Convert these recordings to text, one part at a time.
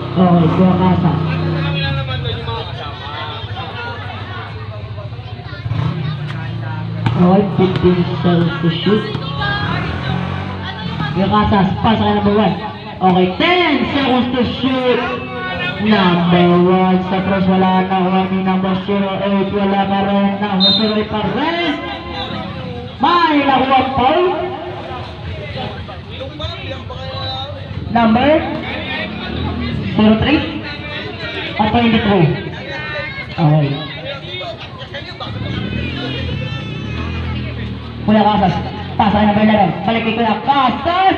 Okay, kuha kasa. Okay, 15 seconds to shoot. Kuha kasa, pass ka number 1. Okay, 10 seconds to shoot. Number 1 sa cross, wala na. Wani number 08, wala pa rin. Number 08 pa rin. May nakuha point. Number 03 at 23. Okay. Kuya Casas, pasa ka number 11. Balik kay Kuya Casas.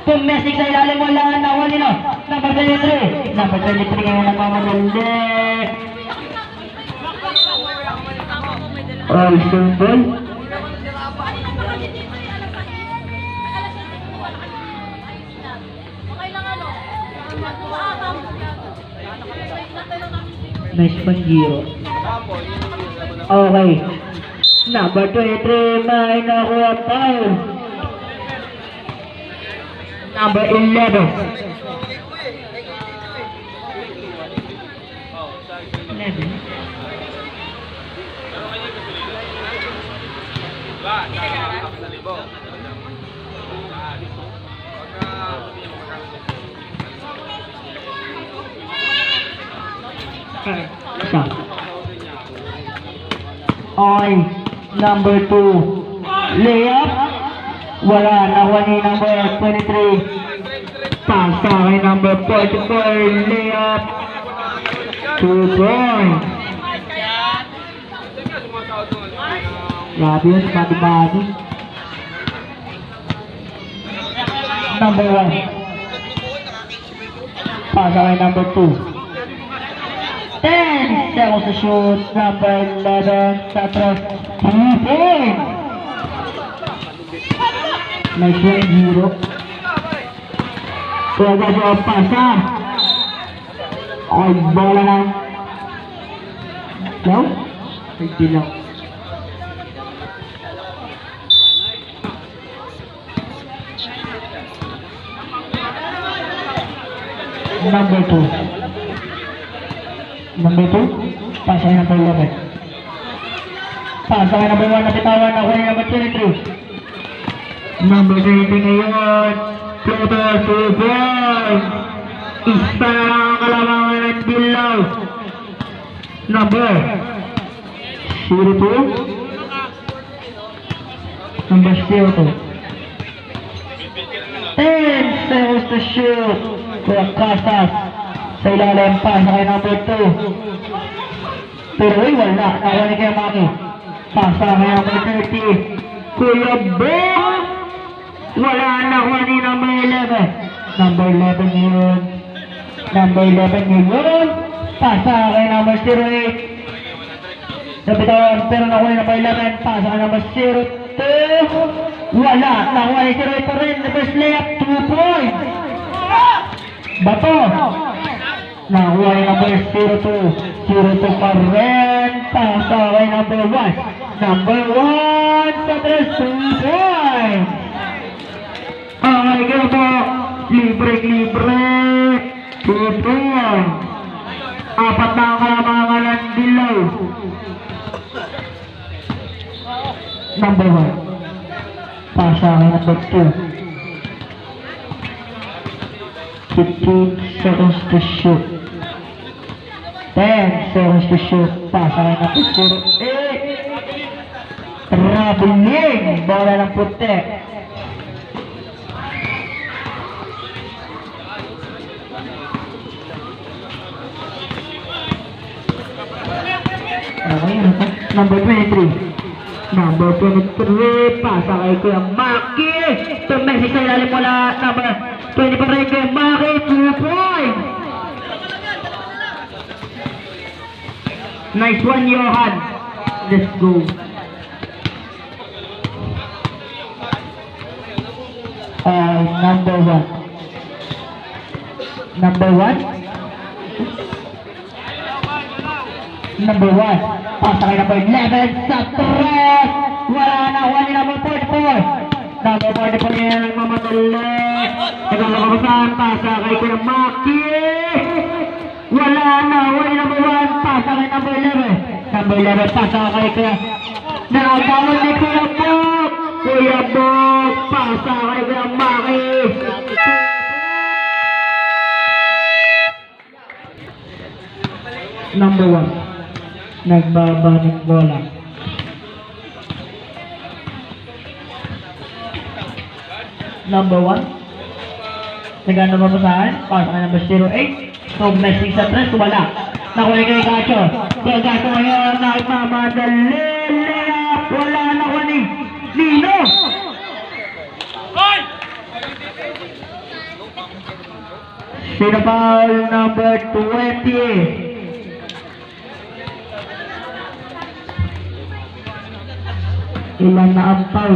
Tumesik sa ilalim, wala na. Wala nila. Number 23. Number 23 ngayon nagmamadali. All simple. Nice one, Gio. Okay. Number 23, may nakuha tayo. Number 11. 11. Isa. Okay, number 2. Layup. Wala, nakuha ni number 23. Pasa kay number 44. Layup. 2 points. Grabe yun, body-body. Number 1. Pasa kay number 2. 10 seconds to shoot. Number 11 sa cross. 3 points. Nice one, Giro. Pwede siya pasa. Okay, bola lang. No? Hindi lang. Number 2. Number 2, pasa kay number 11. Pasa kay number 1, napitawan ako kay number 23. Number 20 ngayon, floater, 2 points. Isa na lang ang kalamangan ng Dilaw. Number 02. Number 02. 10 seconds to shoot. Kuya Casas. Sa ilalim pa sa kay number 2. Pero wala, nakuha ni Kuya Maki. Pasa kay number 30. Kuya Bong! Wala, nakuha ni number 11. Number 11 yun. Number 11 yun. Pasa kay number 08. Nabitawan, pero nakuha ni number 11. Pasa kay number 02. Wala, nakuha ni 08 pa rin. First layup, 2 points. Bato! Nakuha ni number 02. 02 pa rin. Pasa kay number 1. Number 1 sa 3 points. Okay, kaya po. Libre. 2 points. Apat na ang kalamangan ng Dilaw. Number 1. Pasa kay number 2. 15 seconds to shoot. 10 seconds to shoot. Pasa kay number 08. Traveling. Bola ng puti. Okay, number 23. Number 23. Pasa kay Kuya Maki. Tumesik sa ilalim mula. Number 20 pa rin kay Maki. 2 points. Nice one, Johan. Let's go. Number 1. Number 1. Number 1. Pasa kay number 11 sa 3. Wala na. Wala number 44. Number 44 yan ang mamadali. Nagkakabasan. Pasa kay Kuya Maki. Wala na. Wala number 1. Pasa kay number 11. Number 11. Pasa kay Kuya. Nakagawin ni Kuya Bok. Kuya Bok. Pasa kay Kuya Maki. Number 1. Nagbabaning bola. Number 1. Nagano ba saan? Pasa kay number 08. So, blessing sa 3. Wala. Nakuha kay Gacho. Kaya Gacho ngayon nagmamadali. Wala na ko ni Nino. Sino foul number 20. Ilan na ang foul?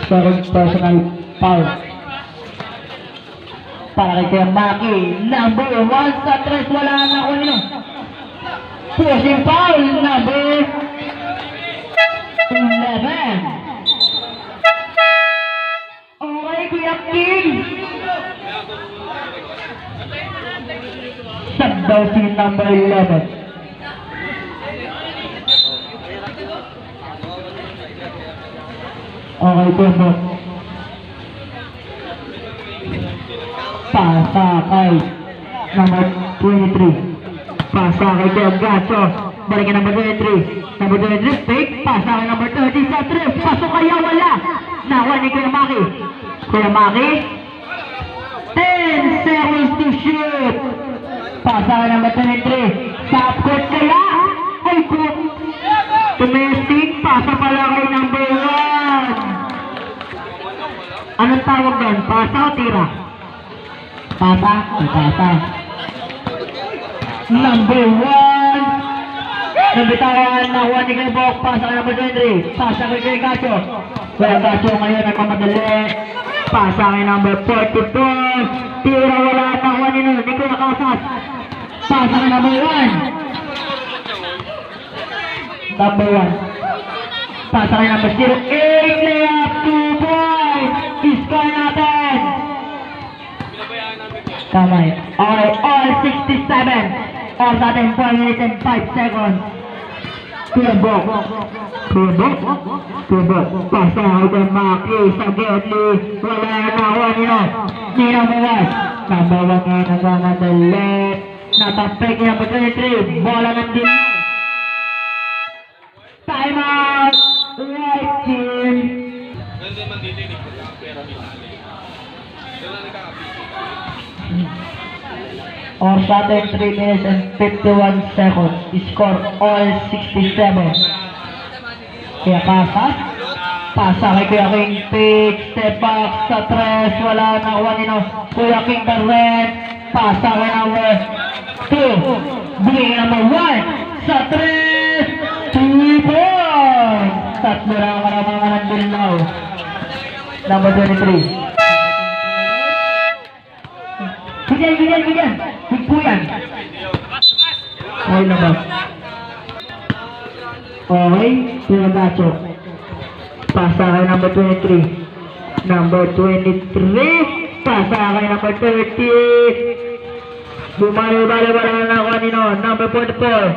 Second personal foul. Para kay Kuya Maki. Number 1 sa 3. Wala na ko nino. Pushing foul number 11. Okay, Kuya King. Sub daw si number 11. Okay, Kuya. Pasa kay number 23. Pasa kay Kuya Gacho. Balikan number 23. Number 23, fake. Pasa kay number 30 sa 3. Pasok kaya wala. Nakuha ni Kuya Maki. Kuya Maki. 10 seconds to shoot. Pasa kay number 23. Sa upcourt kaya. Ay ko. Domestic. Pasa pala kay number 1. Anong tawag doon? Pasa o tira? Pasa? Pasa. Number 1. Nabitawan na Juan ni Bok. Pasa kay number 23. Pasa kay Gacho. Kuya Gacho ngayon nagmamadali. Pasa kay number 44. Tira wala na Juan ni Kuya Kasas. Pasa kay number 1. Number 1. Pasa kay number 08. Layup 2 points. Score natin. Kamay. Okay, all 67. All sa ating 4 minutes and 5 seconds. Kuya Bok. Kuya Bok. Kuya Bok. Pasa kay Maki sa Getly. Wala na ako nino. Ni number 1. Number 1 nga nagmamadali. Natapik niya number 23. Bola ng din. Time out. Right team. Or sa ating 3 minutes and 51 seconds. Score all 67. Kaya Kasas. Pasa kay Kuya King. Pick. Step back sa 3. Wala na kuha nino. Kuya King Barret. Pasa kay number 2. Bigay number 1. Sa 3. 2 points. Tatlo na karamangan ng Bilnao. Number 23. Ganyan. Higpuyan. Okay na ba? Okay. Kuya Gacho. Pasa kay number 23. Number 23. Pasa kay number 30. Bumali-bali wala na kanino. Number 44.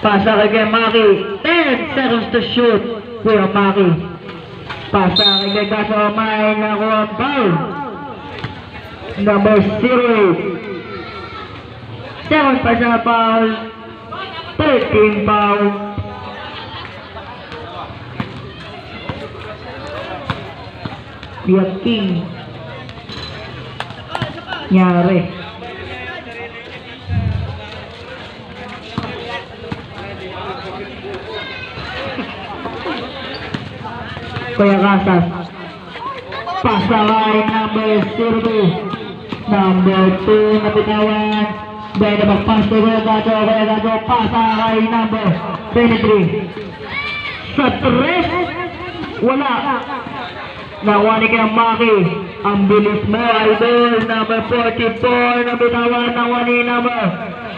Pasa kay Kuya Maki. 10 seconds to shoot. Kuya Maki. Pasa kay Kuya Gacho. May nakuha ang foul. Number 0. Second personal foul. 13 foul. Kuya King. Nyari. Kuya Kasas. Pasa kay number 02. Number 2 na bitawan. Dahil na magpas to Kuya Gacho. Kuya Gacho pasa kay number 23. Sa 3. Wala. Nakuha ni Kuya Maki. Ang bilis mo idol. Number 44 na bitawan. Nakuha ni number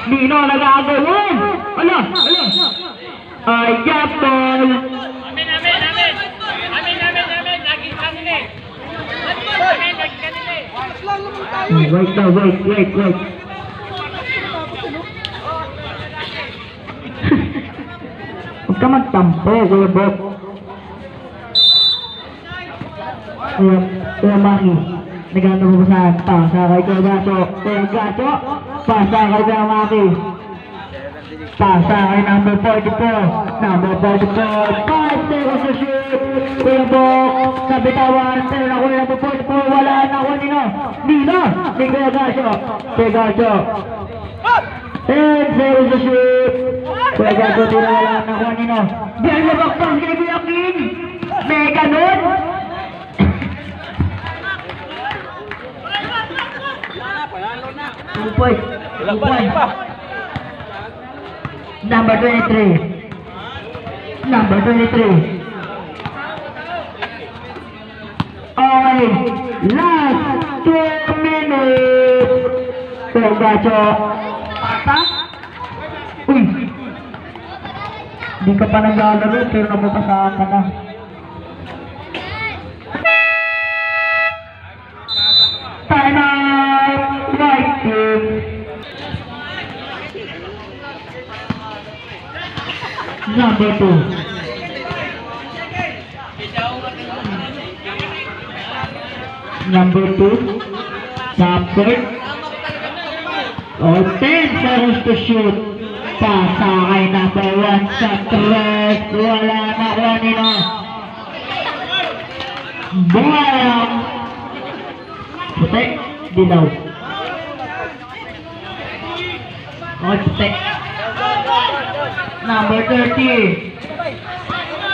Nino nag-aagawin. Ala. Ayapol. Amin. Lagi kanila eh. Lagi kanila eh. Wait na, wait. Huwag ka magtampo, Kuya Bok. Kuya Maki, nagano mo saan? Pasa kay Kuya Gacho. Kuya Gacho, pasa kay Kuya Maki. Pasa kay number 44. Number 44. 5 seconds to shoot. Kuya Bok, nabitawan. Pero na Kuya number 44. Wala na ako nino. Nino, ni Kuya Gacho. Kuya Gacho. 10 seconds to shoot. Kuya Gacho, tira wala na ako nino. Diyan na bakpang kay Kuya King. May ganun. Upoy. Number 23. Number 23. Okay. Last 2 minutes. Kuya Gacho. Pasa? Uy. Di ka pa naglalaro pero napapasahan ka na. Time out! Right team. Number 2. Number 2. Sample. Oh, 10 seconds to shoot. Pasa kay number 1 sa tres. Wala na kanina. Bam! Puti. Dilaw. Oh, puti. Number 30.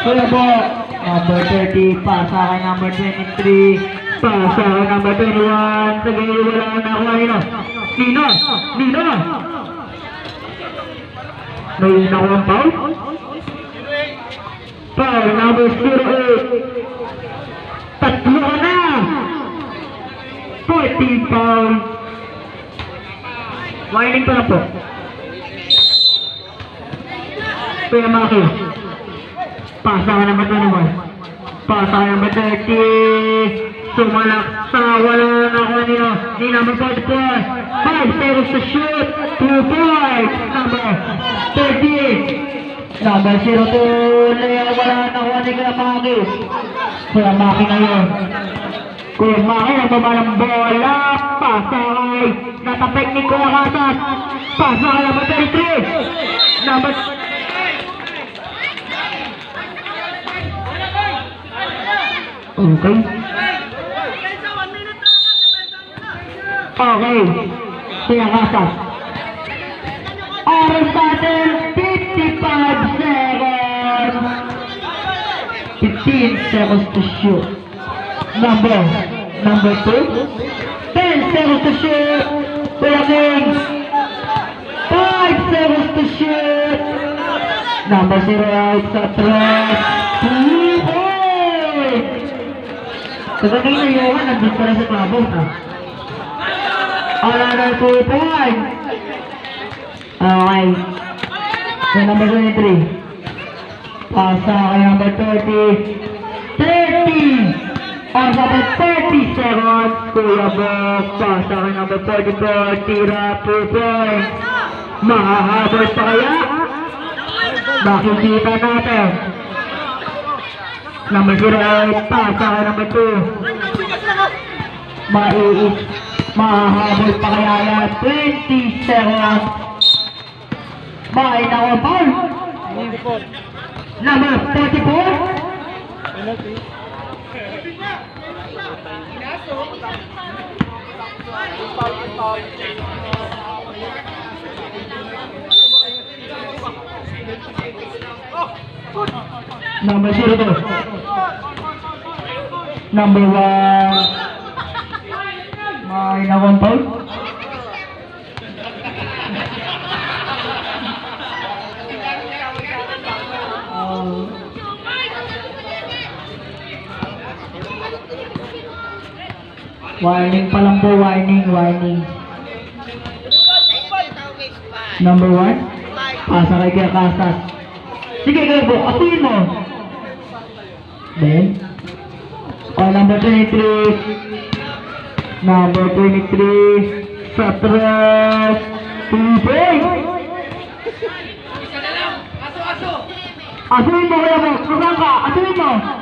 Kuya Bok. Number 30. Pasa kay number 23. Pasa kay number 21. Sige, wala na kanina. Nino! May nakuha foul? Foul number 08. Tatlo ka na! 14 foul. Warning pa na po. Kuya Maki. Pasa ka naman naman. Pasa ka naman 30. Sumalak sa wala na kanina. Ni number 44. 5 seconds to shoot. 2 points. Number 38. Number 02. Lea wala na kanina Kuya Maki. Kuya Maki ngayon. Kuya Maki nagbaba ng bola. Pasa kay natapik ni Kuya Kasas. Pasa kay number 33. Number okay. Okay. Kuya Kasas. Oras natin 55 seconds. 15 seconds to shoot. Number 2. 10 seconds to shoot. Kuya King. 5 seconds to shoot. Number 08 sa 3. 2 points. Kagagay na yun, nandun pa na sa klabo. Another 2 points. Okay. So number 23. Pasa kay number 30. 30. Pasa kay 30 seconds. Kuya Bok. Pasa kay number 44. Tira 2 points. Mahahabol pa kaya? Makikita natin. Number 08. Pasa kay number 2. Mahahabol pa kaya yan. 20 seconds. May nakapal. Number 44. Number 02. Number 1. May nakapal. Warning pa lang po, warning. Number 1. Pasa kay Kuya Kasas. Sige Kuya Bok, apuin mo. Then, number 23. Number 23, Satras Tibay. Asuhin mo kaya mo, kasang ka, asuhin mo.